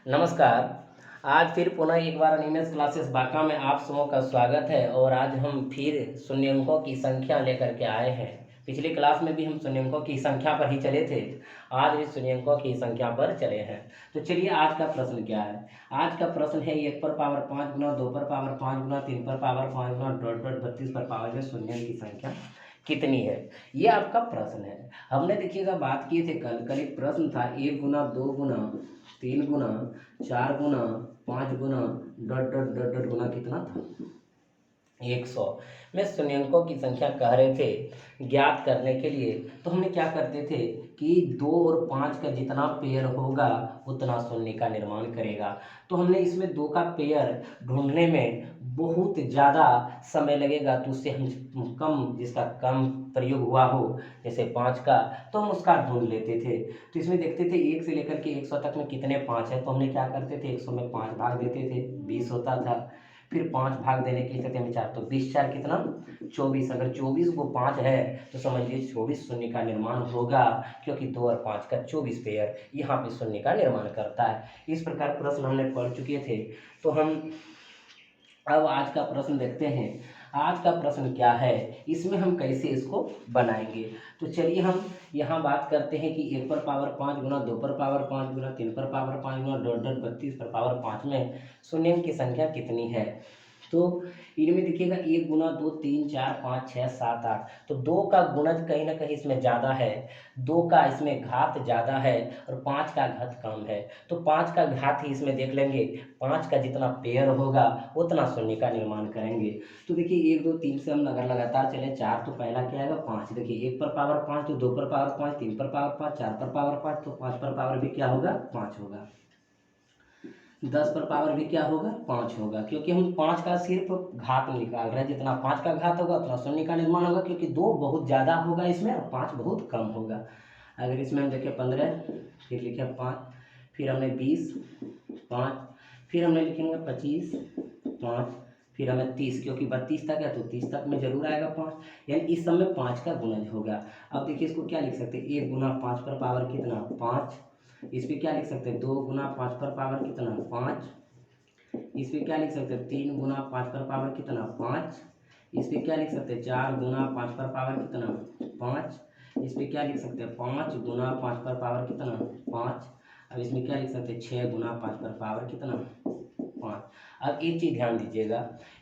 नमस्कार। आज फिर पुनः एक बार एनिमेस क्लासेस बांका में आप सबों का स्वागत है और आज हम फिर शून्यंकों की संख्या लेकर के आए हैं। पिछली क्लास में भी हम शून्यंकों की संख्या पर ही चले थे, आज भी शून्यंकों की संख्या पर चले हैं। तो चलिए आज का प्रश्न क्या है। आज का प्रश्न है 1 पर पावर 5 गुना 2 पर पावर 5 गुना 3 पर पावर 5 गुना डॉट डॉट 32 पर पावर में शून्य की संख्या कितनी है, ये आपका प्रश्न है। हमने देखिएगा बात किए थे कल एक प्रश्न था 1 गुना 2 गुना 3 गुना 4 गुना 5 गुना डॉट डॉट डॉट डॉट गुना कितना था 100 में शून्यंकों की संख्या कह रहे थे ज्ञात करने के लिए। तो हमने क्या करते थे कि 2 और 5 का जितना पेयर होगा उतना शून्य का निर्माण करेगा। तो हमने इसमें 2 का पेयर ढूंढने में बहुत ज़्यादा समय लगेगा, तो उससे हम कम जिसका कम प्रयोग हुआ हो, जैसे 5 का, तो हम उसका ढूंढ लेते थे। तो इसमें देखते थे 1 से लेकर के 100 तक में कितने 5 है, तो हमने क्या करते थे 100 में 5 भाग देते थे, 20 होता था। फिर 5 भाग देने की स्थिति में 4, तो 20 4 कितना 24। अगर 24 को 5 है तो समझ लीजिए 24 शून्य का निर्माण होगा, क्योंकि 2 और 5 का 24 पेयर यहाँ पे शून्य का निर्माण करता है। इस प्रकार प्रश्न हमने पढ़ चुके थे। तो हम अब आज का प्रश्न देखते हैं। आज का प्रश्न क्या है, इसमें हम कैसे इसको बनाएंगे। तो चलिए हम यहाँ बात करते हैं कि 1 पर पावर 5 गुना 2 पर पावर 5 गुना 3 पर पावर 5 गुना डॉट डॉट 32 पर पावर 5 में शून्य की संख्या कितनी है। तो इनमें देखिएगा 1 गुना 2 3 4 5 6 7 8, तो 2 का गुणज कहीं ना कहीं इसमें ज़्यादा है, 2 का इसमें घात ज़्यादा है और 5 का घात कम है। तो 5 का घात ही इसमें देख लेंगे, 5 का जितना पेयर होगा उतना शून्य का निर्माण करेंगे। तो देखिए 1 2 3 से हम अगर लगातार चले 4, तो पहला क्या आएगा 5। देखिए 1 पर पावर 5, तो 2 पर पावर 5, 3 पर पावर 5, 4 पर पावर 5, तो 5 पर पावर भी क्या होगा 5 होगा। 10 पर पावर भी क्या होगा 5 होगा, क्योंकि हम 5 का सिर्फ घात निकाल रहे हैं। जितना 5 का घात होगा उतना शून्य का निर्माण होगा, क्योंकि 2 बहुत ज़्यादा होगा इसमें और 5 बहुत कम होगा। अगर इसमें हम देखें 15, फिर लिखे 5, फिर हमने 20 5, फिर हमने लिखेंगे 25 5, फिर हमें 30, क्योंकि 32 तक है तो 30 तक में जरूर आएगा 5, यानी इस सब में 5 का गुणज होगा। अब देखिए इसको क्या लिख सकते हैं, 1 गुना 5 पर पावर कितना 5, इस पर क्या लिख सकते हैं 2 गुना 5 पर पावर कितना 5, इस पर क्या लिख सकते हैं 3 गुना 5 पर पावर कितना 5, इस पर क्या लिख सकते हैं 4 गुना 5 पर पावर कितना 5, इस पर क्या लिख सकते हैं 5 गुना 5 पर पावर कितना 5। अब इसमें क्या लिख सकते हैं 6 गुना 5 पर पावर कितना 5। अब एक चीज़ ध्यान दीजिएगा,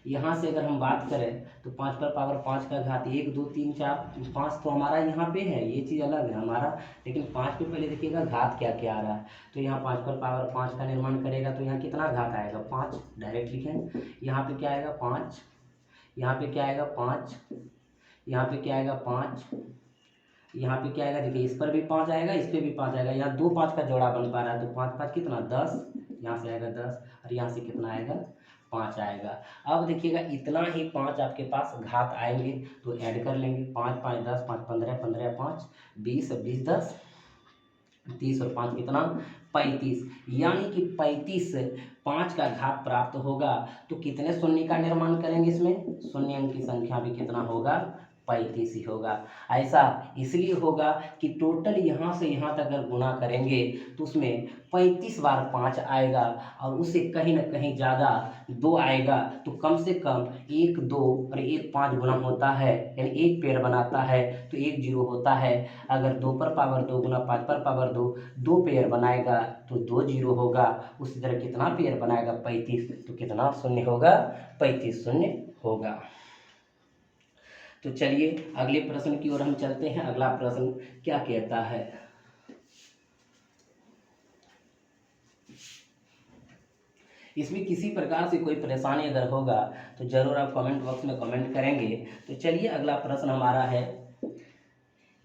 यहाँ से अगर हम बात करें तो 5 पर पावर 5 का घात 1 2 3 4 5 तो हमारा यहाँ पे है, ये चीज़ अलग है हमारा। लेकिन 5 पे पहले देखिएगा घात क्या क्या आ रहा है। तो यहाँ 5 पर पावर 5 का निर्माण करेगा तो यहाँ कितना घात आएगा 5, डायरेक्ट लिखें। यहाँ पे क्या आएगा 5, यहाँ पे क्या आएगा 5, यहाँ पे क्या आएगा 5, यहाँ पे क्या आएगा देखिए इस पर भी 5 आएगा, इस पर भी 5 आएगा। यहाँ 2 5 का जोड़ा बन पा रहा है, तो 5 5 कितना 10, यहाँ से आएगा 10 और यहाँ से कितना आएगा 5 आएगा। अब देखिएगा इतना ही 5 आपके पास घात आएंगे तो ऐड कर लेंगे, 5 5 10, 5 15, 15 5 20, 20 10 30 और 5 कितना 35, यानी कि 35 5 का घात प्राप्त होगा। तो कितने शून्य का निर्माण करेंगे, इसमें शून्य की संख्या भी कितना होगा 35 ही होगा। ऐसा इसलिए होगा कि टोटल यहाँ से यहाँ तक अगर गुणा करेंगे तो उसमें 35 बार 5 आएगा और उससे कहीं ना कहीं ज़्यादा 2 आएगा। तो कम से कम 1 2 और 1 5 गुना होता है, यानी एक पेयर बनाता है तो 1 0 होता है। अगर 2 पर पावर 2 गुना 5 पर पावर 2, 2 पेयर बनाएगा तो 2 0 होगा। उसी तरह कितना पेयर बनाएगा 35, तो कितना शून्य होगा 35 शून्य होगा। तो चलिए अगले प्रश्न की ओर हम चलते हैं। अगला प्रश्न क्या कहता है, इसमें किसी प्रकार से कोई परेशानी अगर होगा तो जरूर आप कमेंट बॉक्स में कमेंट करेंगे। तो चलिए अगला प्रश्न हमारा है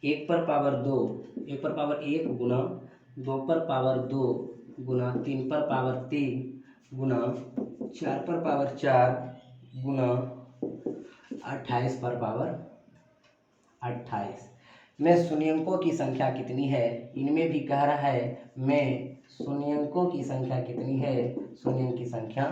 1 पर पावर 2, 1 पर पावर 1 गुना 2 पर पावर 2 गुना 3 पर पावर 3 गुना 4 पर पावर 4 गुना 28 पर पावर 28 में शून्यंकों की संख्या कितनी है। इनमें भी कह रहा है में शून्यंकों की संख्या कितनी है, शून्य की संख्या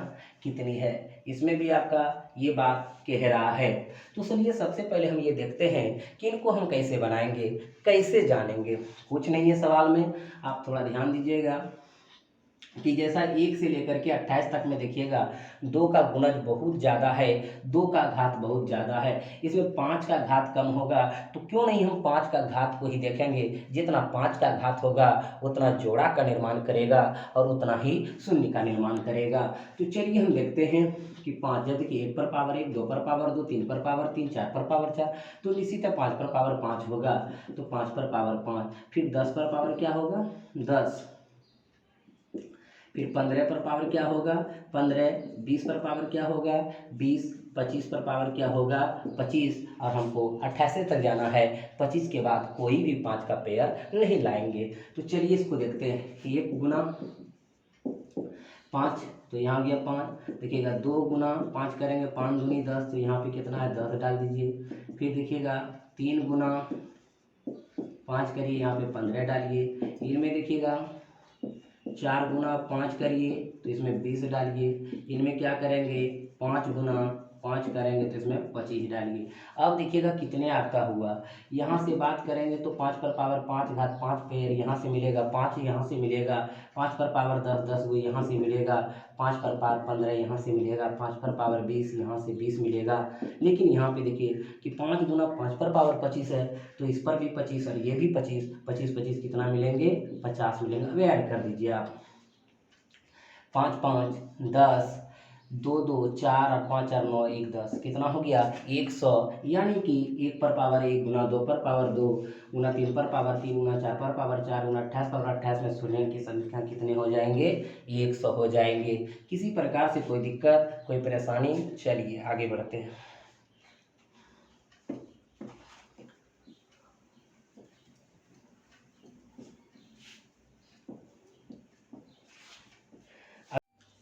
कितनी है, इसमें भी आपका ये बात कह रहा है। तो चलिए सबसे पहले हम ये देखते हैं कि इनको हम कैसे बनाएंगे, कैसे जानेंगे। कुछ नहीं है सवाल में, आप थोड़ा ध्यान दीजिएगा। कि जैसा 1 से लेकर के 28 तक में देखिएगा 2 का गुणज बहुत ज़्यादा है, 2 का घात बहुत ज़्यादा है। इसमें 5 का घात कम होगा, तो क्यों नहीं हम 5 का घात को ही देखेंगे। जितना 5 का घात होगा उतना जोड़ा का निर्माण करेगा और उतना ही शून्य का निर्माण करेगा। तो चलिए हम देखते हैं कि 5 जब देखिए 1 पर पावर 1, 2 पर पावर 2, 3 पर पावर 3, 4 पर पावर 4, तो निश्चित है 5 पर पावर 5 होगा, तो 5 पर पावर 5। फिर 10 पर पावर क्या होगा 10, फिर 15 पर पावर क्या होगा 15, 20 पर पावर क्या होगा 20, 25 पर पावर क्या होगा 25, और हमको 28 तक जाना है। 25 के बाद कोई भी 5 का पेयर नहीं लाएंगे। तो चलिए इसको देखते हैं। 1 गुना 5, तो यहाँ गया 5, देखिएगा 2 गुना 5 करेंगे 5 दूनी 10, तो यहाँ पे कितना है 10 डाल दीजिए। फिर देखिएगा 3 गुना 5 करिए, यहाँ पे 15 डालिए। इनमें देखिएगा 4 गुना 5 करिए तो इसमें 20 डालिए। इनमें क्या करेंगे 5 गुना 5 करेंगे तो इसमें 25 डालिए। अब देखिएगा कितने आपका हुआ। यहाँ से बात करेंगे तो 5 पर पावर 5 घात 5 पेयर यहाँ से मिलेगा, 5 यहाँ से मिलेगा, 5 पर पावर 10, 10 वो यहाँ से मिलेगा, 5 पर पावर 15 यहाँ से मिलेगा, 5 पर पावर 20 यहाँ से 20 मिलेगा। लेकिन यहाँ पे देखिए कि 5 गुना 5 पर पावर 25 है, तो इस पर भी 25 और ये भी 25, 25 25 कितना मिलेंगे 50 मिलेंगे। अब ऐड कर दीजिए आप, 5 5 10, 2 2 4 और 5 और 9 1 10, कितना हो गया 100। यानी कि 1 पर पावर 1 गुना 2 पर पावर 2 गुना 3 पर पावर 3 गुना 4 पर पावर 4 गुना 28 पर 28 में शून्य की संख्या कितने हो जाएंगे 100 हो जाएंगे। किसी प्रकार से कोई दिक्कत कोई परेशानी, चलिए आगे बढ़ते हैं।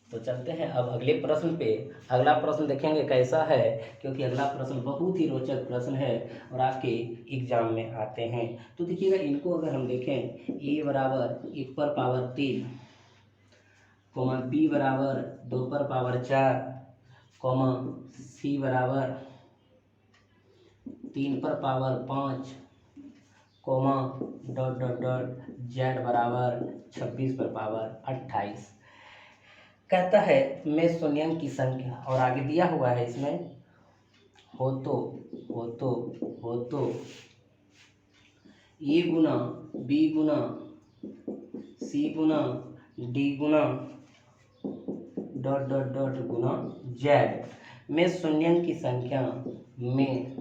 तो चलते हैं अब अगले प्रश्न पे। अगला प्रश्न देखेंगे कैसा है, क्योंकि अगला प्रश्न बहुत ही रोचक प्रश्न है और आपके एग्जाम में आते हैं। तो देखिएगा इनको अगर हम देखें, ए बराबर 1 पर पावर 3, कोमा बी बराबर 2 पर पावर 4, कोमा सी बराबर 3 पर power 5, comma dot dot dot Z बराबर 26 पर पावर 28। कहता है मैं शून्यांक की संख्या, और आगे दिया हुआ है इसमें हो तो ए गुना बी गुना सी गुना डी गुना डॉट डॉट डॉट गुना जेड में शून्यांक की संख्या में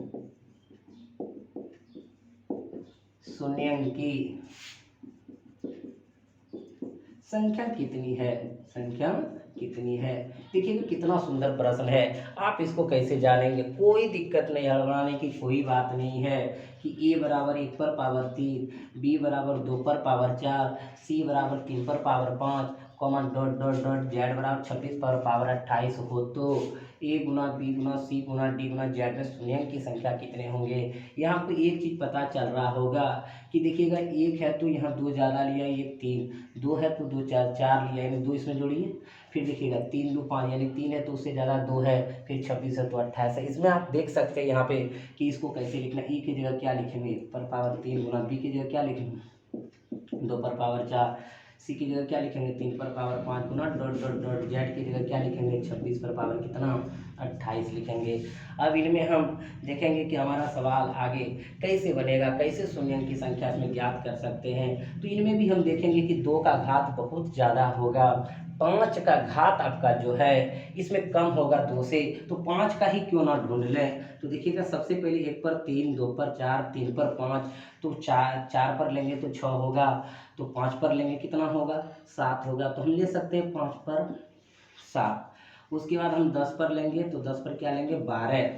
शून्यांक की संख्या कितनी है, संख्या कितनी है। देखिए कितना सुंदर प्रश्न है। आप इसको कैसे जानेंगे, कोई दिक्कत नहीं, हड़बड़ाने की कोई बात नहीं है। कि ए बराबर 1 पर पावर 3, बी बराबर 2 पर पावर 4, सी बराबर 3 पर power 5, common dot dot dot Z बराबर 26 पर पावर 28 हो तो ए गुना बी गुना सी गुना डी गुना जेड में शून्यांक की संख्या कितने होंगे। यहाँ आपको एक चीज़ पता चल रहा होगा कि देखिएगा 1 है तो यहाँ 2 ज़्यादा लिया, ये 3, 2 है तो 2 4 4 लिया, यानी 2 इसमें जोड़िए। फिर देखिएगा 3 2 5, यानी 3 है तो उससे ज़्यादा 2 है, फिर 26 है तो 28 है। इसमें आप देख सकते हैं यहाँ पे कि इसको कैसे लिखना। ई की जगह क्या लिखेंगे 1 पर पावर 3 गुना, बी की जगह क्या लिखेंगे 2 पर पावर 4, सी की जगह क्या लिखेंगे 3 पर पावर 5 गुना डॉट डॉट डॉट जेड की जगह क्या लिखेंगे 26 पर पावर कितना 28 लिखेंगे। अब इनमें हम देखेंगे कि हमारा सवाल आगे कैसे बनेगा, कैसे शून्यांक की संख्या इसमें ज्ञात कर सकते हैं। तो इनमें भी हम देखेंगे कि 2 का घात बहुत ज़्यादा होगा, 5 का घात आपका जो है इसमें कम होगा 2 से, तो 5 का ही क्यों ना ढूंढ लें। तो देखिएगा सबसे पहले 1 पर 3, 2 पर 4, 3 पर 5, तो 4 पर लेंगे तो 6 होगा, तो 5 पर लेंगे कितना होगा 7 होगा, तो हम ले सकते हैं 5 पर 7। उसके बाद हम 10 पर लेंगे तो 10 पर क्या लेंगे 12।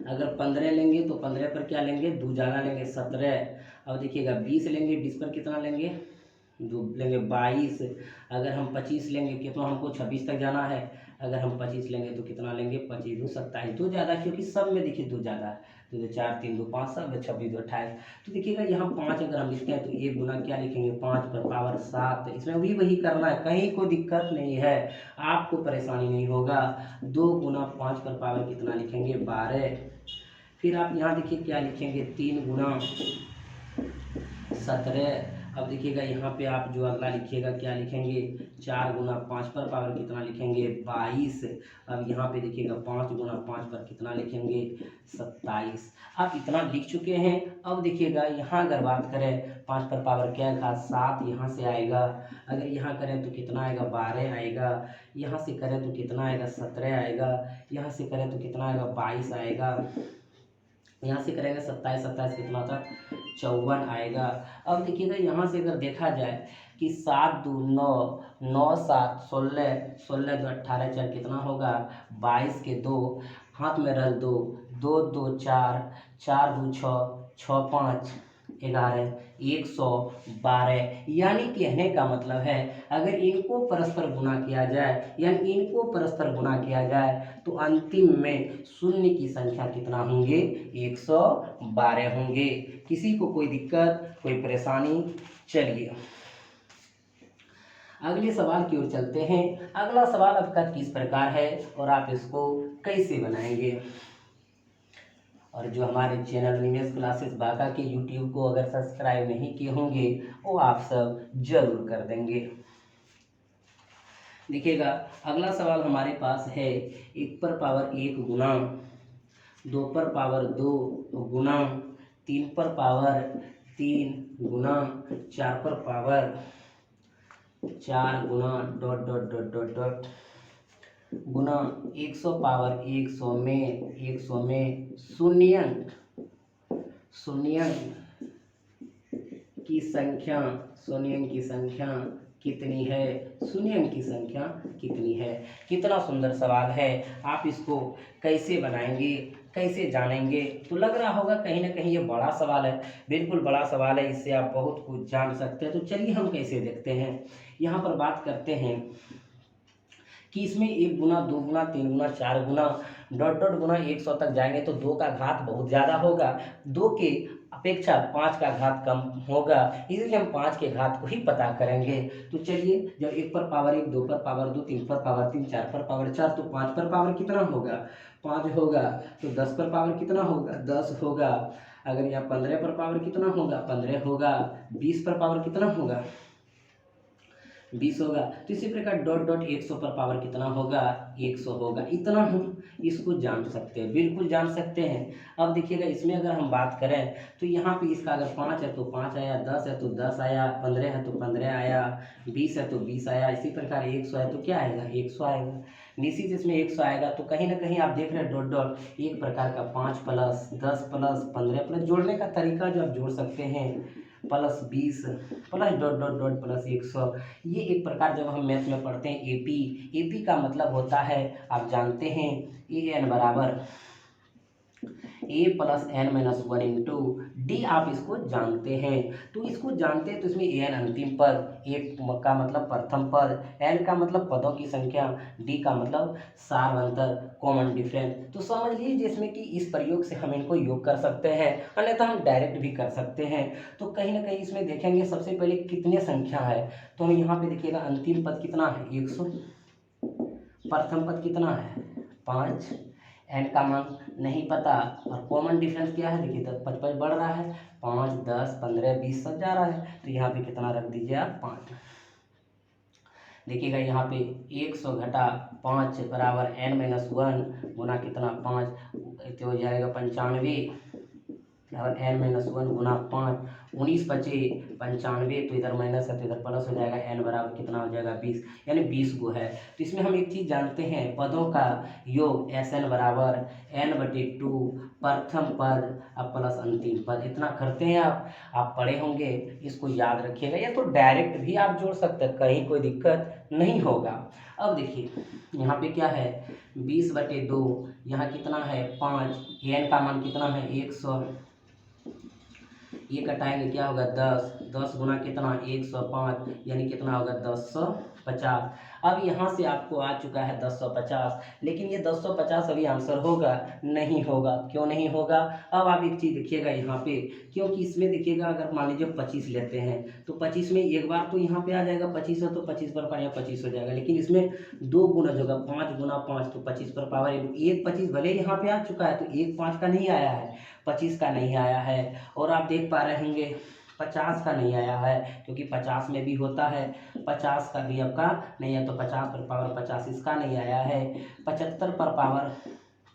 अगर 15 लेंगे तो 15 पर क्या लेंगे 2 ज़्यादा लेंगे 17। अब देखिएगा 20 लेंगे, 20 पर कितना लेंगे 2 लेंगे 22। अगर हम 25 लेंगे कितना, हमको 26 तक जाना है, अगर हम 25 लेंगे तो कितना लेंगे 25 2 27, 2 ज़्यादा, क्योंकि सब में देखिए 2 ज़्यादा है, 2 2 4 3 2 5 सब 26 2 28। तो देखिएगा यहाँ 5 अगर हम लिखते हैं तो 1 गुना क्या लिखेंगे 5 पर पावर 7, इसमें भी वही करना है, कहीं कोई दिक्कत नहीं है, आपको परेशानी नहीं होगा। 2 गुना 5 पर पावर कितना लिखेंगे 12। फिर आप यहाँ देखिए क्या लिखेंगे 3 गुना 17, अब देखिएगा यहाँ पे आप जो अगला लिखिएगा क्या लिखेंगे, 4 गुना 5 पर पावर कितना लिखेंगे, 22। अब यहाँ पे देखिएगा 5 गुना 5 पर कितना लिखेंगे, 27। आप इतना लिख चुके हैं। अब देखिएगा यहाँ अगर बात करें 5 पर पावर क्या था, 7 यहाँ से आएगा। अगर यहाँ करें तो कितना आएगा, 12 आएगा। यहाँ से करें तो कितना आएगा, 17 आएगा। यहाँ से करें तो कितना आएगा, 22 आएगा। यहाँ से करेंगे 27, 27 कितना था, 54 आएगा। अब देखिएगा यहाँ से अगर देखा जाए कि 7 2 9, 9 7 16, 16 2 18, 4 कितना होगा, 22 के 2 हाथ में रख दो, 2 2 4, 4 2 6, 6 5 11, 112। यानी कहने का मतलब है अगर इनको परस्पर गुणा किया जाए, यानी इनको परस्पर गुणा किया जाए तो अंतिम में शून्य की संख्या कितना होंगे, 112 होंगे। किसी को कोई दिक्कत, कोई परेशानी? चलिए अगले सवाल की ओर चलते हैं। अगला सवाल आपका किस प्रकार है और आप इसको कैसे बनाएंगे। और जो हमारे चैनल निमेश क्लासेस बाका के यूट्यूब को अगर सब्सक्राइब नहीं किए होंगे वो आप सब जरूर कर देंगे। देखिएगा अगला सवाल हमारे पास है 1 पर पावर 1 गुना, 2 पर पावर 2 गुना, 3 पर पावर 3 गुना, 4 पर पावर 4 गुना dot dot dot dot dot गुना 100 पावर 100 में 100 में शून्यंक की संख्या कितनी है, शून्यंक की संख्या कितनी है। कितना सुंदर सवाल है। आप इसको कैसे बनाएंगे, कैसे जानेंगे। तो लग रहा होगा कहीं ना कहीं ये बड़ा सवाल है। बिल्कुल बड़ा सवाल है, इससे आप बहुत कुछ जान सकते हैं। तो चलिए हम कैसे देखते हैं। यहाँ पर बात करते हैं कि इसमें 1 गुना 2 गुना 3 गुना 4 गुना डॉट डॉट गुना 100 तक जाएंगे तो 2 का घात बहुत ज़्यादा होगा, 2 के अपेक्षा 5 का घात कम होगा, इसलिए हम 5 के घात को ही पता करेंगे। तो चलिए जब 1 पर पावर 1, 2 पर पावर 2, 3 पर पावर 3, 4 पर पावर 4, तो 5 पर पावर कितना होगा, 5 होगा। तो 10 पर पावर कितना होगा, 10 होगा। अगर यहाँ 15 पर पावर कितना होगा, 15 होगा। 20 पर पावर कितना होगा, 20 होगा। तो इसी प्रकार डॉट डॉट 100 पर पावर कितना होगा, 100 होगा। इतना हम इसको जान सकते हैं, बिल्कुल जान सकते हैं। अब देखिएगा इसमें अगर हम बात करें तो यहाँ पे इसका अगर 5 है तो 5 आया, 10 है तो 10 आया, 15 है तो 15 आया, 20 है तो 20 आया। इसी प्रकार 100 है तो क्या आएगा, 100 आएगा। निश्चित इसमें 100 आएगा। तो कहीं ना कहीं आप देख रहे हैं डॉट डॉट एक प्रकार का 5 प्लस 10 प्लस 15 प्लस जोड़ने का तरीका जो आप जोड़ सकते हैं, plus 20 plus dot dot dot plus 100। ये एक प्रकार जब हम मैथ में पढ़ते हैं एपी का मतलब होता है, आप जानते हैं ए एन बराबर A plus N minus 1 into D. आप इसको जानते हैं। तो इसको जानते हैं तो इसमें ए एन अंतिम पद, ए का मतलब प्रथम पद, एन का मतलब पदों की संख्या, डी का मतलब सार अंतर, कॉमन डिफरेंस। तो समझ लीजिए जिसमें कि इस प्रयोग से हम इनको योग कर सकते हैं, अन्यथा हम डायरेक्ट भी कर सकते हैं। तो कहीं ना कहीं इसमें देखेंगे सबसे पहले कितने संख्या है। तो हम यहाँ पे देखिएगा अंतिम पद कितना है, 100। प्रथम पद कितना है, 5। एन का मान नहीं पता और कॉमन डिफरेंस क्या है, देखिए 10 5 बढ़ रहा है, 5 10 15 20 सब जा रहा है। तो यहाँ पे कितना रख दीजिए आप, 5। देखिएगा यहाँ पे 100 घटा 5 बराबर एन माइनस 1 गुना कितना 5, तो हो जाएगा 95 और एन माइनस 1 गुना 5, 19 बचे 95। तो इधर माइनस है तो इधर प्लस हो जाएगा, एन बराबर कितना हो जाएगा 20, यानी 20 गो है। तो इसमें हम एक चीज़ जानते हैं, पदों का योग एस एन बराबर n/2 प्रथम पद अब प्लस अंतिम पद। इतना करते हैं आप पढ़े होंगे, इसको याद रखिएगा। या तो डायरेक्ट भी आप जोड़ सकते हैं, कहीं कोई दिक्कत नहीं होगा। अब देखिए यहाँ पे क्या है, 20/2, यहाँ कितना है 5, एन का मान कितना है 100, ये कटाएंगे क्या होगा 10, 10 गुना कितना 105, यानी कितना होगा 1050। अब यहाँ से आपको आ चुका है 1050, लेकिन ये 1050 अभी आंसर होगा नहीं होगा। क्यों नहीं होगा, अब आप एक चीज़ देखिएगा यहाँ पे, क्योंकि इसमें देखिएगा अगर मान लीजिए 25 लेते हैं तो 25 में एक बार तो यहाँ पे आ जाएगा 25 है तो 25 पर पावर 25 हो जाएगा। लेकिन इसमें 2 गुना होगा, 5 गुना 5 तो 25 पर पावर एक 25 भले यहाँ पे आ चुका है तो एक 5 का नहीं आया है, 25 का नहीं आया है। और आप देख पा रहे होंगे 50 का नहीं आया है, क्योंकि 50 में भी होता है, 50 का भी आपका नहीं है, तो 50 पर पावर 50 इसका नहीं आया है। 75 पर पावर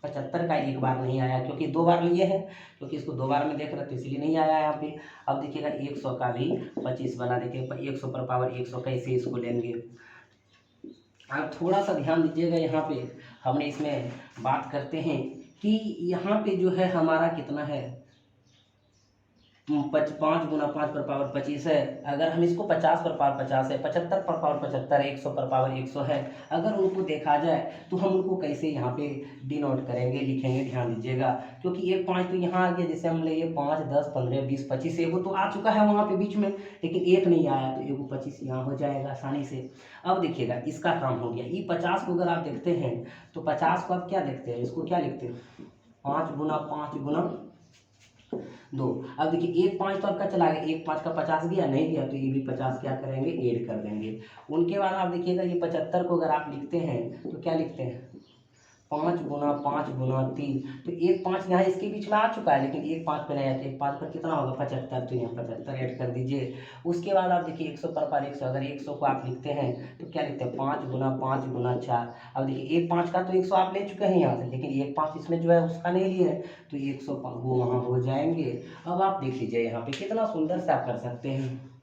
75 का एक बार नहीं आया, क्योंकि 2 बार लिए हैं, क्योंकि इसको 2 बार में देख रहे हैं तो इसलिए नहीं आया यहाँ पे। अब देखिएगा 100 का भी 25 बना, देखिए 100 पर पावर 100 कैसे इसको लेंगे। आप थोड़ा सा ध्यान दीजिएगा, यहाँ पे हमने इसमें बात करते हैं कि यहाँ पे जो है हमारा कितना है, 5 गुना 5 पर पावर 25 है। अगर हम इसको 50 पर पावर 50 है, 75 पर पावर 75 है, 100 पर पावर 100 है, अगर उनको देखा जाए तो हम उनको कैसे यहाँ पे डिनोट करेंगे, लिखेंगे, ध्यान दीजिएगा। क्योंकि एक 5 तो यहाँ आ गया, जैसे हम ले 5, 10, 15, 20, 25, एगो तो आ चुका है वहाँ पे बीच में, लेकिन एक नहीं आया, तो एगो 25 यहाँ हो जाएगा आसानी से। अब देखिएगा इसका काम हो गया। ये 50 को अगर आप देखते हैं तो 50 को आप क्या देखते हैं, इसको क्या लिखते हैं, 5 गुना 5 गुना 2। अब देखिए एक 5 तो आपका चला गया, एक 5 का 50 गया, नहीं गया, तो ये भी 50 क्या करेंगे, ऐड कर देंगे। उनके बाद आप देखिएगा ये 75 को अगर आप लिखते हैं तो क्या लिखते हैं, 5 गुना 5 गुना 3, तो एक 5 यहाँ इसके बीच में आ चुका है, लेकिन एक 5 पे नहीं आया, तो एक 5 पर कितना होगा, 75, तो यहाँ 75 ऐड कर दीजिए। उसके बाद आप देखिए 100 पर पावर 100, अगर 100 को आप लिखते हैं तो क्या लिखते हैं, 5 गुना 5 गुना 4। अब देखिए एक 5 का तो 100 आप ले चुके हैं यहाँ से, लेकिन एक 5 इसमें जो है उसका नहीं लिए है, तो 100 वो वहाँ हो जाएंगे। अब आप देख लीजिए यहाँ पे कितना सुंदर से आप कर सकते हैं।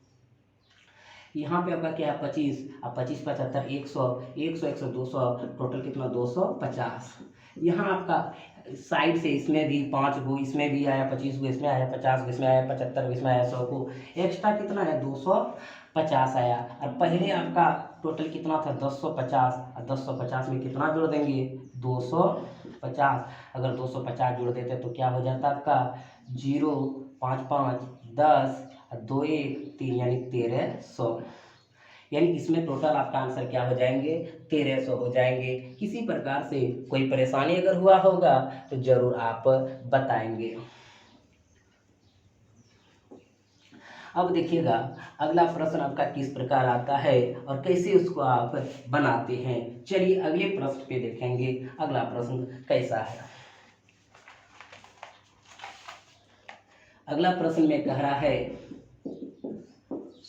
यहाँ पे आपका क्या है, 25, अब 25 75 100, 100 100 200, टोटल कितना 250। यहाँ आपका साइड से इसमें भी 5 गो, इसमें भी आया 25 गो, इसमें आया 50 गो, इसमें आया 75 गो, इसमें आया 100 गो, एक्स्ट्रा कितना है 250 आया। और पहले आपका टोटल कितना था 1050, और 1050 में कितना जोड़ देंगे 250। अगर 250 जोड़ देते तो क्या हो जाता आपका 0 5 5 10 2 1 3 यानी 1300, यानी इसमें टोटल आपका आंसर क्या हो जाएंगे 1300 हो जाएंगे। किसी प्रकार से कोई परेशानी अगर हुआ होगा तो जरूर आप बताएंगे। अब देखिएगा अगला प्रश्न आपका किस प्रकार आता है और कैसे उसको आप बनाते हैं। चलिए अगले प्रश्न पे देखेंगे अगला प्रश्न कैसा है। अगला प्रश्न में कह रहा है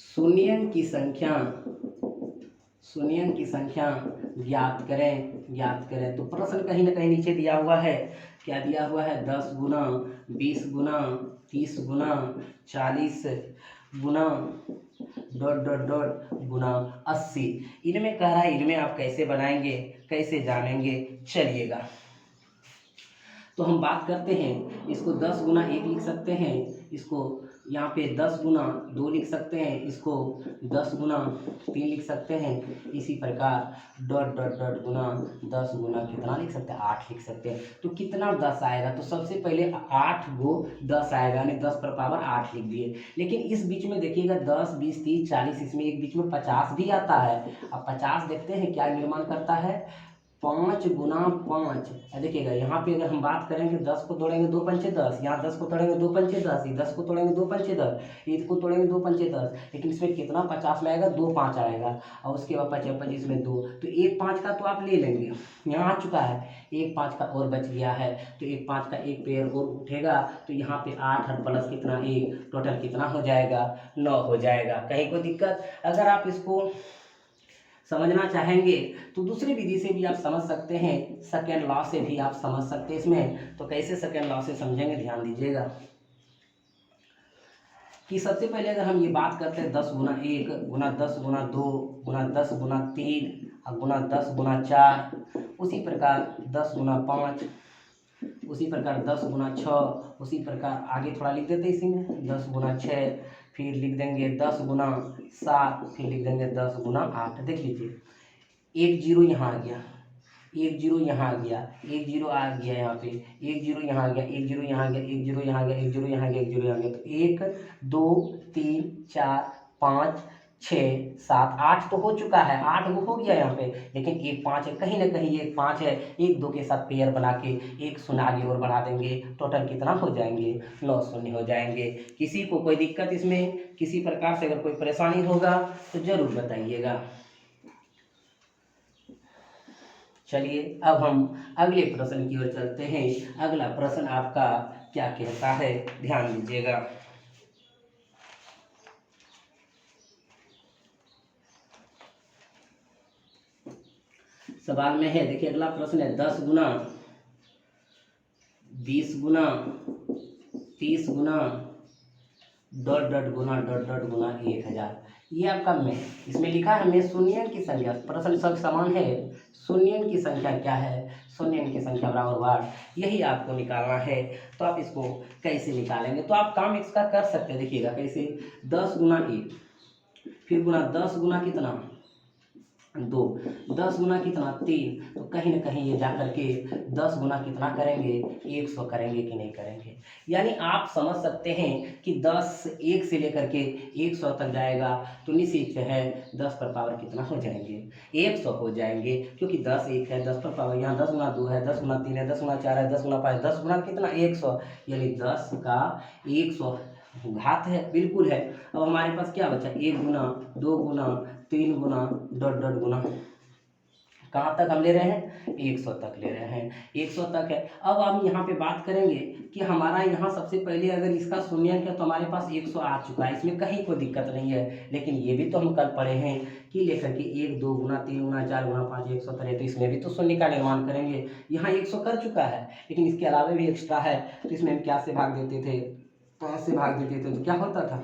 शून्यों की संख्या ज्ञात करें। तो प्रश्न कहीं ना कहीं नीचे दिया हुआ है, क्या दिया हुआ है 10 गुना 20 गुना 30 गुना 40 गुना ... गुना 80। इनमें कह रहा है, इनमें आप कैसे बनाएंगे, कैसे जानेंगे, चलिएगा। तो हम बात करते हैं, इसको 10 गुना 1 लिख सकते हैं, इसको यहाँ पे 10 गुना 2 लिख सकते हैं, इसको 10 गुना 3 लिख सकते हैं, इसी प्रकार ... गुना 10 गुना कितना लिख सकते हैं 8 लिख सकते हैं। तो कितना 10 आएगा, तो सबसे पहले 8 गो 10 आएगा, यानी 10 पर पावर 8 लिख दिए। लेकिन इस बीच में देखिएगा 10 20 30 40, इसमें एक बीच में 50 भी आता है। अब 50 देखते हैं क्या निर्माण करता है, 5 गुना 5। देखिएगा यहाँ पे अगर हम बात करेंगे 10 को तोड़ेंगे 2 पंचे 10, यहाँ 10 को तोड़ेंगे 2 पंचे 10, 10 को तोड़ेंगे 2 पंचे 10, इसको तोड़ेंगे 2 पंचे 10, लेकिन इसमें कितना 50 में आएगा 2 5 आएगा, और उसके बाद 25 25 में 2, तो 1 5 का तो आप ले लेंगे, यहाँ आ चुका है, 1 5 का और बच गया है, तो 1 5 का एक पेड़ और उठेगा, तो यहाँ पे 8 और प्लस कितना 1, टोटल कितना हो जाएगा 9 हो जाएगा। कहीं कोई दिक्कत? अगर आप इसको समझना चाहेंगे तो दूसरी विधि से भी आप समझ सकते हैं, सेकेंड लॉ से भी आप समझ सकते हैं इसमें। तो कैसे सेकेंड लॉ से समझेंगे, ध्यान दीजिएगा कि सबसे पहले अगर हम ये बात करते हैं 10 गुना 1 गुना 10 गुना 2 गुना 10 गुना 3 और गुना 10 गुना 4, उसी प्रकार 10 गुना 5, उसी प्रकार 10 गुना 6, उसी प्रकार आगे थोड़ा लिख देते इसी में 10 गुना 6, फिर लिख देंगे 10 गुना 7, फिर लिख देंगे 10 गुना 8। देख लीजिए एक जीरो यहाँ आ गया, एक जीरो यहाँ आ गया, एक जीरो आ गया यहाँ पे, एक जीरो यहाँ आ गया, एक जीरो यहाँ आ गया, एक जीरो यहाँ आ गया, एक जीरो यहाँ आ गया, एक जीरो यहाँ आ गया। तो 1 2 3 4 5 6 7 8 तो हो चुका है, 8 वो हो गया यहाँ पे, लेकिन एक 5 है, कहीं ना कहीं एक 5 है, 1 2 के साथ पेयर बना के एक शून्य आगे और बढ़ा देंगे, टोटल कितना हो जाएंगे 9 शून्य हो जाएंगे। किसी को कोई दिक्कत इसमें, किसी प्रकार से अगर कोई परेशानी होगा तो जरूर बताइएगा। चलिए अब हम अगले प्रश्न की ओर चलते हैं। अगला प्रश्न आपका क्या कहता है, ध्यान दीजिएगा। सवाल में है। देखिए अगला प्रश्न है 10 गुना 20 गुना 30 गुना डॉट डॉट गुना डॉट डॉट गुना 1000। ये आपका में इसमें लिखा है में शून्यन की संख्या, प्रश्न सब समान है। शून्यन की संख्या क्या है? शून्यन की संख्या बराबर वाट, यही आपको निकालना है। तो आप इसको कैसे निकालेंगे? तो आप काम इसका कर सकते हैं। देखिएगा कैसे, 10 गुना 1, फिर गुना 10 गुना कितना 2, 10 गुना कितना 3। तो कहीं ना कहीं ये जा करके 10 गुना कितना करेंगे? 100 करेंगे कि नहीं करेंगे? यानी आप समझ सकते हैं कि 10 1 से लेकर के 100 तक जाएगा तो निश्चित है 10 पर पावर कितना हो जाएंगे? 100 हो जाएंगे, क्योंकि 10 1 है, 10 पर पावर यहाँ 10 गुना 2 है, 10 गुना 3 है, 10 गुना 4 है, 10 गुना 5, 10 गुना कितना 100, यानी 10 का 100 घात है, बिल्कुल है। अब हमारे पास क्या बचा? 1 गुना 2 गुना 3 गुना डॉट डॉट गुना, कहाँ तक हम ले रहे हैं? 100 तक ले रहे हैं, 100 तक है। अब हम यहाँ पे बात करेंगे कि हमारा यहाँ सबसे पहले अगर इसका शून्य है तो हमारे पास 100 आ चुका है, इसमें कहीं कोई दिक्कत नहीं है। लेकिन ये भी तो हम कल पढ़े हैं कि लेकर के 1 2 गुना 3 गुना 4 गुना 5 100 करे, तो इसमें भी तो शून्य का निर्माण करेंगे। यहाँ 100 कर चुका है, लेकिन इसके अलावा भी एक्स्ट्रा है, तो इसमें हम क्या से भाग देते थे? 5 से भाग देते थे तो क्या होता था?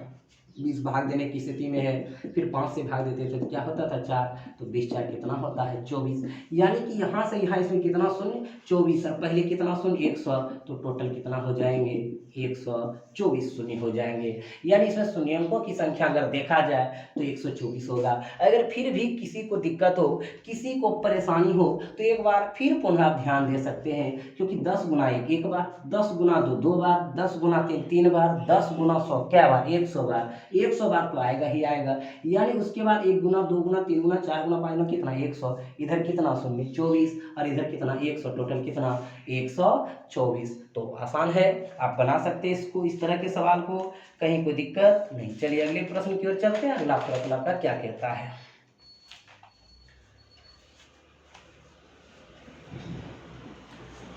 20 भाग देने की स्थिति में है। फिर 5 से भाग देते थे तो क्या होता था? 4, तो 20 4 कितना होता है? 24। यानी कि यहाँ से यहाँ इसमें कितना शून्य? 24। और पहले कितना शून्य? 100, तो टोटल कितना हो जाएंगे? 124 शून्य हो जाएंगे। यानी इसमें शून्यंकों की संख्या अगर देखा जाए तो 124 होगा। अगर फिर भी किसी को दिक्कत हो, किसी को परेशानी हो, तो एक बार फिर पुनः आप ध्यान दे सकते हैं, क्योंकि 10 गुना 1 1 बार, 10 गुना 2 2 बार, 10 गुना 3 3 बार, 10 गुना 100 क्या बार? 100 बार। 100 बार तो आएगा ही आएगा। यानी उसके बाद 1 गुना 2 गुना 3 गुना 4 गुना 5 गुना कितना? 100। इधर कितना शून्य? 24, और इधर कितना? 100। टोटल कितना? 124। तो आसान है, आप बना सकते हैं इसको, इस तरह के सवाल को, कहीं कोई दिक्कत नहीं। चलिए अगले प्रश्न की ओर चलते हैं। अगला प्रश्न आपका क्या कहता है?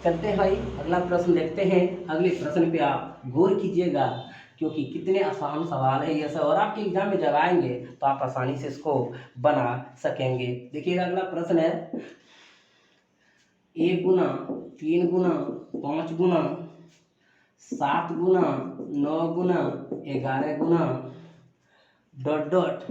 चलते हैं भाई, अगला प्रश्न देखते हैं। अगले प्रश्न पे आप गौर कीजिएगा, क्योंकि कितने आसान सवाल है ये सब, और आपके एग्जाम में जब आएंगे तो आप आसानी से इसको बना सकेंगे। देखिएगा अगला प्रश्न है 1 गुना 3 गुना 5 गुना 7 गुना 9 गुना 11 गुना डॉट डॉट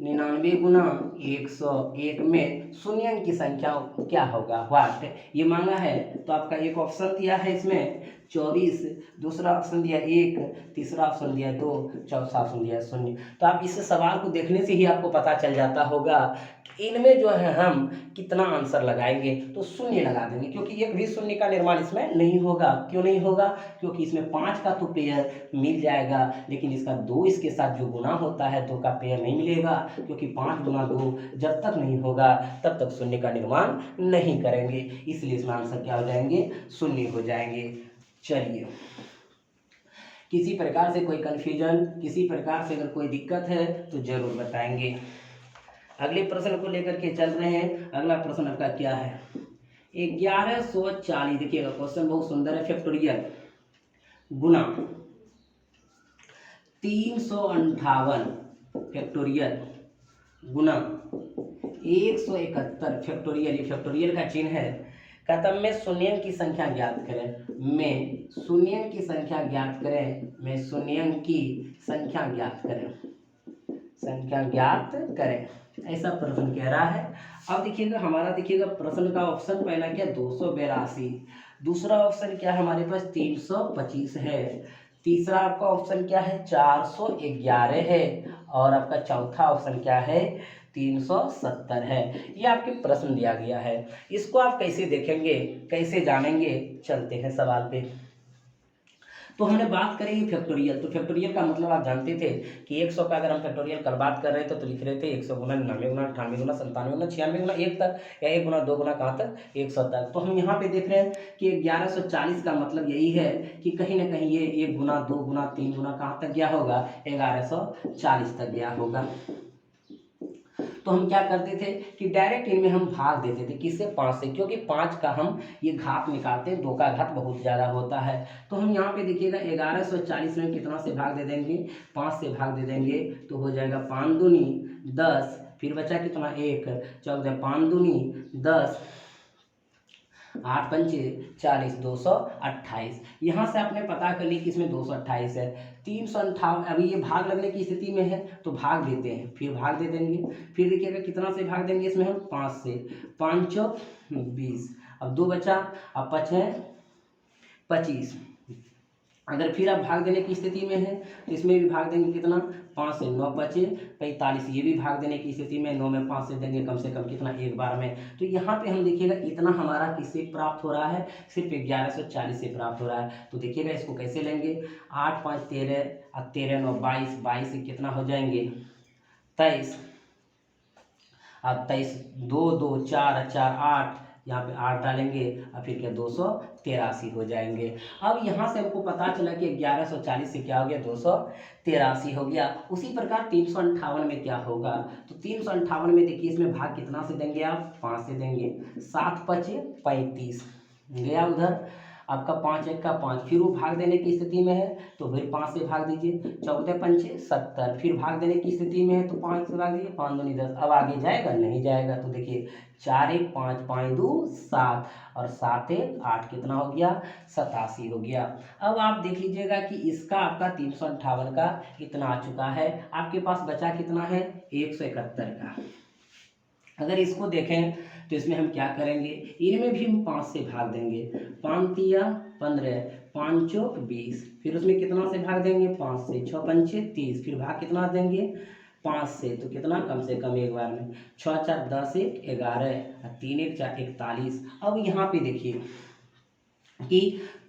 99 गुना 101 में शून्य की संख्या क्या होगा? वाट। ये मांगा है, तो आपका एक ऑप्शन दिया है इसमें 24, दूसरा ऑप्शन दिया 1, तीसरा ऑप्शन दिया 2, चौथा ऑप्शन दिया 0। तो आप इस सवाल को देखने से ही आपको पता चल जाता होगा इनमें जो है हम कितना आंसर लगाएंगे। तो 0 लगा देंगे, क्योंकि एक भी शून्य का निर्माण इसमें नहीं होगा। क्यों नहीं होगा? क्योंकि इसमें 5 का तो पेयर मिल जाएगा, लेकिन इसका 2 इसके साथ जो गुना होता है 2 का पेयर नहीं मिलेगा, क्योंकि 5 गुना 2 जब तक नहीं होगा तब तक शून्य का निर्माण नहीं करेंगे। इसलिए इसमें आंसर क्या हो जाएंगे? 0 हो जाएंगे। चलिए, किसी प्रकार से कोई कन्फ्यूजन, किसी प्रकार से अगर कोई दिक्कत है तो जरूर बताएंगे। अगले प्रश्न को लेकर के चल रहे हैं। अगला प्रश्न आपका क्या है? 1140। देखिएगा क्वेश्चन बहुत सुंदर है। फैक्टोरियल गुना 358 फैक्टोरियल गुना 171 फैक्टोरियल। ये फैक्टोरियल का चिन्ह है। कहता में शून्य की संख्या ज्ञात करें। में शून्य की संख्या ज्ञात करें। में शून्य की संख्या ज्ञात करें। संख्या ज्ञात करें, ऐसा प्रश्न कह रहा है। अब देखिएगा हमारा, देखिएगा प्रश्न का ऑप्शन पहला क्या? 282। दूसरा ऑप्शन क्या है हमारे पास? 325 है। तीसरा आपका ऑप्शन क्या है? 411 है। और आपका चौथा ऑप्शन क्या है? 370 है। ये आपके प्रश्न दिया गया है। इसको आप कैसे देखेंगे, कैसे जानेंगे? चलते हैं सवाल पे। तो हमने बात करेंगे फैक्टोरियल। तो फैक्टोरियल का मतलब आप जानते थे कि 100 का अगर हम फैक्टोरियल कर बात कर रहे थे तो लिख रहे थे 100 गुना 99 गुना 98 गुना 97 गुना 96 गुना 1 तक, या 1 गुना 2 गुना कहाँ तक? 100 तक। तो हम यहाँ पे देख रहे हैं कि 1140 का मतलब यही है कि कहीं ना कहीं ये 1 गुना 2 गुना 3 गुना कहाँ तक गया होगा? 1140 तक गया होगा। तो हम क्या करते थे कि डायरेक्ट इनमें हम भाग देते थे। किससे? 5 से, क्योंकि 5 का हम ये घात निकालते हैं, 2 का घात बहुत ज़्यादा होता है। तो हम यहाँ पे देखिएगा 1140 में कितना से भाग दे देंगे? 5 से भाग दे देंगे, तो हो जाएगा 5 दूनी 10, फिर बचा कितना 1, 14 5 दूनी 10, 8 पंचे 40, 228। यहाँ से आपने पता कर ली कि इसमें 228 है। 358 अभी ये भाग लगने की स्थिति में है तो भाग देते हैं, फिर भाग दे देंगे। फिर देखिएगा कितना से भाग देंगे इसमें हम 5 से, 5 चौक 20। अब 2 बचा, अब 5 है 25। अगर फिर आप भाग देने की स्थिति में है तो इसमें भी भाग देंगे कितना 5 से, 9 बचे 45। ये भी भाग देने की स्थिति में 9 में 5 से देंगे कम से कम कितना एक बार में। तो यहाँ पे हम देखिएगा इतना हमारा किससे प्राप्त हो रहा है, सिर्फ 1140 से प्राप्त हो रहा है। तो देखिएगा इसको कैसे लेंगे, 8 5 13 और 13 9 22, 22 से कितना हो जाएंगे 23, और 23 2 2 4 4 8, यहाँ पे 8 डालेंगे और फिर क्या 283 हो जाएंगे। अब यहाँ से हमको पता चला कि 1140 से क्या हो गया 283 हो गया। उसी प्रकार 358 में क्या होगा, तो 358 में देखिए इसमें भाग कितना से देंगे आप 5 से देंगे, 7 5 35 गया उधर, आपका 5 1 का 5। फिर वो भाग देने की स्थिति में है तो फिर 5 से भाग दीजिए, 14 पंचे 70। फिर भाग देने की स्थिति में है तो 5 से भाग दीजिए, 5 दूनी 10। अब आगे जाएगा नहीं जाएगा, तो देखिए 4 1 5 5 2 7 और 7 1 8 कितना हो गया 87 हो गया। अब आप देख लीजिएगा कि इसका आपका 358 का इतना आ चुका है। आपके पास बचा कितना है 171 का। अगर इसको देखें तो इसमें हम क्या करेंगे, इनमें भी हम 5 से भाग देंगे, 5 तिया 15, 5 चौक 20। फिर उसमें कितना से भाग देंगे 5 से, 6 पंचे 30। फिर भाग कितना देंगे 5 से, तो कितना कम से कम एक बार में 6 4 10 1 11, 3 1 4 41। अब यहाँ पे देखिए कि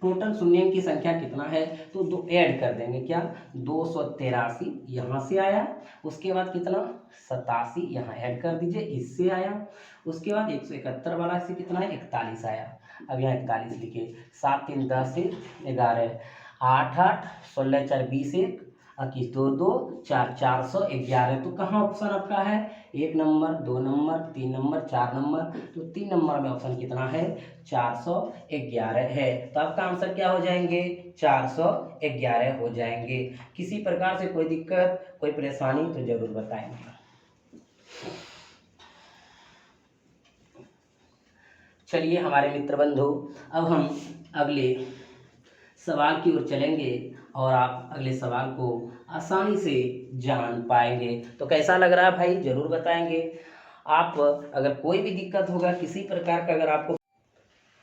टोटल शून्य की संख्या कितना है, तो दो ऐड कर देंगे, क्या 283 यहाँ से आया, उसके बाद कितना 87 यहाँ ऐड कर दीजिए इससे आया, उसके बाद 171 वाला से कितना है 41 आया। अब यहाँ 41 लिखे, 7 3 10 11, 8 8 16 4 20 1 21 2 2 4 411। तो कहाँ ऑप्शन आपका है 1 नंबर 2 नंबर 3 नंबर 4 नंबर, तो 3 नंबर में ऑप्शन कितना है 411 है। तो आपका आंसर क्या हो जाएंगे 411 हो जाएंगे। किसी प्रकार से कोई दिक्कत कोई परेशानी तो जरूर बताएंगे। चलिए हमारे मित्र बंधु, अब हम अगले सवाल की ओर चलेंगे और आप अगले सवाल को आसानी से जान पाएंगे। तो कैसा लग रहा है भाई जरूर बताएंगे। आप अगर कोई भी दिक्कत होगा किसी प्रकार का अगर आपको,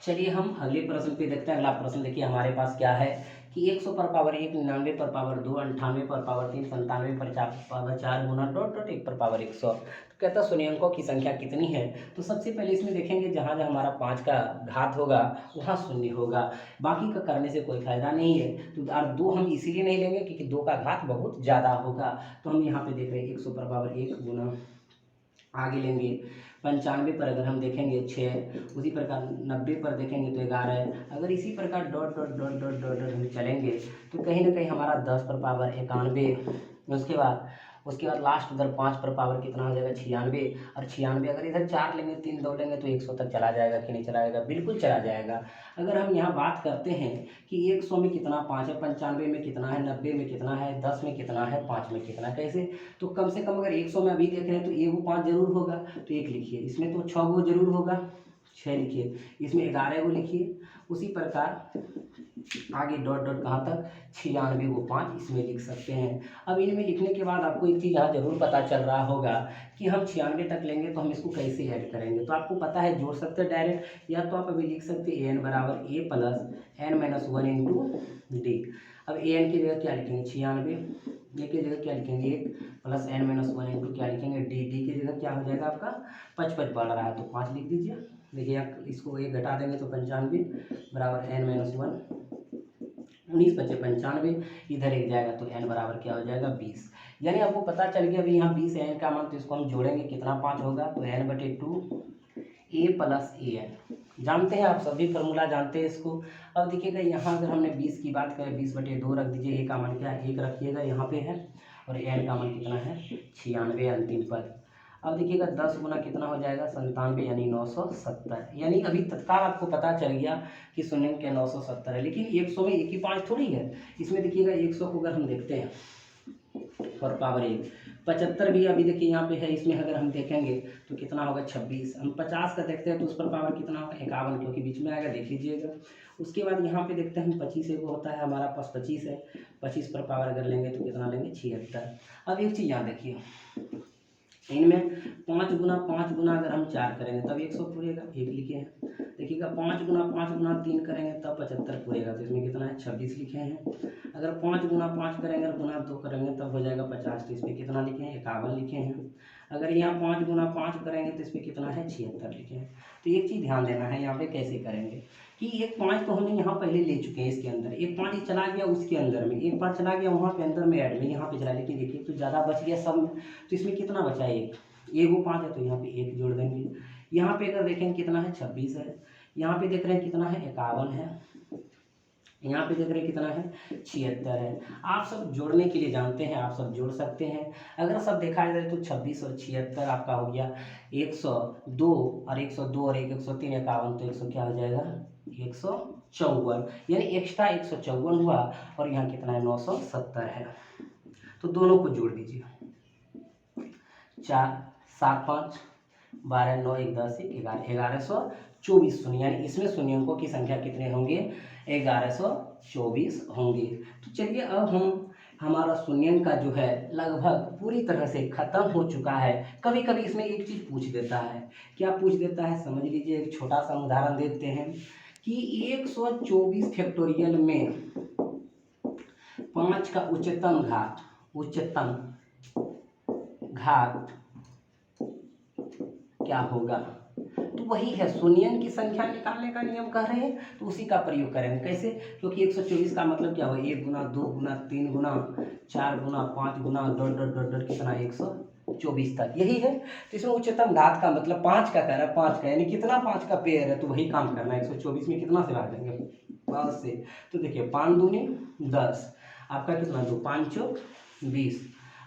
चलिए हम अगले प्रश्न पे देखते हैं। अगला प्रश्न देखिए हमारे पास क्या है कि 100 पर पावर 1, 99 पर पावर 2, 98 पर पावर 3, 97 पर पावर 4 गुना डॉट डॉट 1 पर पावर 100। तो कहता है शून्य अंकों की संख्या कितनी है। तो सबसे पहले इसमें देखेंगे जहाँ जहाँ हमारा 5 का घात होगा वहाँ शून्य होगा, बाकी का करने से कोई फायदा नहीं है। तो और 2 हम इसीलिए नहीं लेंगे क्योंकि 2 का घात बहुत ज़्यादा होगा। तो हम यहाँ पे देख रहे हैं 100 पर पावर 1 गुना, आगे लेंगे 95 पर अगर हम देखेंगे 6, उसी प्रकार 90 पर देखेंगे तो 11। अगर इसी प्रकार dot dot dot dot dot dot हम चलेंगे तो कहीं ना कहीं हमारा 10 पर पावर 91, उसके बाद लास्ट उधर 5 पर पावर कितना हो जाएगा 96, और 96 अगर इधर 4 लेंगे 3 2 लेंगे तो 100 तक चला जाएगा कि नहीं चला जाएगा, बिल्कुल चला जाएगा। अगर हम यहाँ बात करते हैं कि 100 में कितना 5 है, 95 में कितना है, 90 में कितना है, 10 में कितना है, 5 में कितना है, कैसे, तो कम से कम अगर 100 में अभी देख रहे हैं तो एगो 5 जरूर होगा, तो 1 लिखिए। इसमें तो 6 गो जरूर होगा, 6 लिखिए। इसमें 11 गो लिखिए। उसी प्रकार आगे डॉट डॉट कहाँ तक 96 को 5 इसमें लिख सकते हैं। अब इनमें लिखने के बाद आपको एक चीज़ यहाँ जरूर पता चल रहा होगा कि हम 96 तक लेंगे तो हम इसको कैसे ऐड करेंगे। तो आपको पता है जोड़ सकते हैं डायरेक्ट, या तो आप अभी लिख सकते हैं n बराबर a plus n-1 into D. अब an की जगह क्या लिखेंगे 96, a की जगह क्या लिखेंगे 1 प्लस n-1 इंटू क्या लिखेंगे डी। डी की जगह क्या हो जाएगा आपका 55 पड़ रहा है तो 5 लिख दीजिए। देखिए आप इसको 1 घटा देंगे तो 95 बराबर n-1, 19 बचे 95, इधर एक जाएगा तो n बराबर क्या हो जाएगा 20। यानी आपको पता चल गया अभी यहाँ 20 है n का मान, तो इसको हम जोड़ेंगे कितना 5 होगा, तो n/2 a plus A N. जानते हैं आप सभी फार्मूला जानते हैं इसको। अब देखिएगा यहाँ अगर हमने 20 की बात करें 20/2 रख दीजिए, a का मान क्या है 1 रखिएगा यहाँ पे है, और n का मान कितना है 96 अंतिम पद। अब देखिएगा 10 गुना कितना हो जाएगा 97 यानी 970। यानी अभी तत्काल आपको पता चल गया कि शून्य के 970 है। लेकिन 100 में 1 की 5 थोड़ी है, इसमें देखिएगा 100 को अगर हम देखते हैं पर पावर 1 75 भी अभी देखिए यहाँ पे है, इसमें अगर हम देखेंगे तो कितना होगा 26। हम 50 का देखते हैं तो उस पर पावर कितना होगा 51, क्योंकि बीच में आएगा, देख लीजिएगा। उसके बाद यहाँ पे देखते हैं हम 25 एगो होता है, हमारा पास 25 है, 25 पर पावर अगर लेंगे तो कितना लेंगे 76। अब एक चीज़ यहाँ देखिए, इनमें 5 गुना अगर हम 4 करेंगे तब 100 पूरेगा, एक लिखे हैं। देखिएगा 5 गुना 3 करेंगे तब 75 पूरेगा, तो इसमें कितना है 26 लिखे हैं। अगर 5 गुना 5 करेंगे और गुना 2 करेंगे तब हो जाएगा 50, तो इसमें कितना लिखे हैं 51 लिखे हैं। अगर यहाँ 5 गुना 5 करेंगे तो इसमें कितना है 76 लिखे हैं। तो एक चीज़ ध्यान देना है यहाँ पे कैसे करेंगे कि एक 5 तो हमने यहाँ पहले ले चुके हैं इसके अंदर, एक 5 चला गया उसके अंदर में, एक 5 चला गया वहाँ पे अंदर में ऐड में, यहाँ पे चला, लेकिन देखिए तो ज़्यादा बच गया सब में, तो इसमें कितना बचा एक वो 5 है तो यहाँ पे 1 जोड़ देंगे। यहाँ पे अगर देखें कितना है 26 है, यहाँ पे देख रहे हैं कितना है 51 है, यहाँ पे देख रहे हैं कितना है 76 है। आप सब जोड़ने के लिए जानते हैं, आप सब जोड़ सकते हैं। अगर सब देखा जाए तो 26 और 76 आपका हो गया 102, और 102 और 103 51, तो 100 क्या हो जाएगा 154, यानी एक्स्ट्रा 154 हुआ, और यहाँ कितना है 970 है। तो दोनों को जोड़ दीजिए, 4 7 5 12 9 1 10 1 11 1124 शून्य, यानी इसमें शून्यों की संख्या कितने होंगे 1124 होंगे। तो चलिए अब हम हमारा शून्यंक का जो है लगभग पूरी तरह से खत्म हो चुका है। कभी कभी इसमें एक चीज़ पूछ देता है, क्या पूछ देता है समझ लीजिए। एक छोटा सा उदाहरण देते हैं कि 124 फैक्टोरियल में 5 का उच्चतम घात क्या होगा। तो वही है शून्यन की संख्या निकालने का नियम कह रहे हैं, तो उसी का प्रयोग करेंगे। कैसे, क्योंकि 124 का मतलब क्या होगा 1 गुना 2 गुना 3 गुना 4 गुना 5 गुना डॉट डॉट डॉट डॉट कितना 124 तक, यही है। तो इसमें उच्चतम घात का मतलब 5 का कह रहा है, 5 का यानी कितना 5 का पेयर है, तो वही काम करना है। 124 में कितना से भाग देंगे 5 से, तो देखिए 5 दूनी 10, आपका कितना 2 5 चौक 20,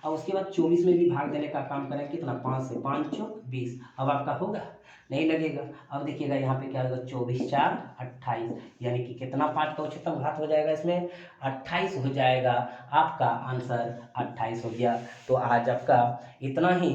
और उसके बाद 24 में भी भाग देने का काम करें, कितना 5 से 5 चौक 20। अब आपका होगा नहीं लगेगा। अब देखिएगा यहाँ पे क्या होगा 24 4 28, यानी कि कितना 5 का उच्चतम घात हो जाएगा इसमें 28 हो जाएगा। आपका आंसर 28 हो गया। तो आज आपका इतना ही।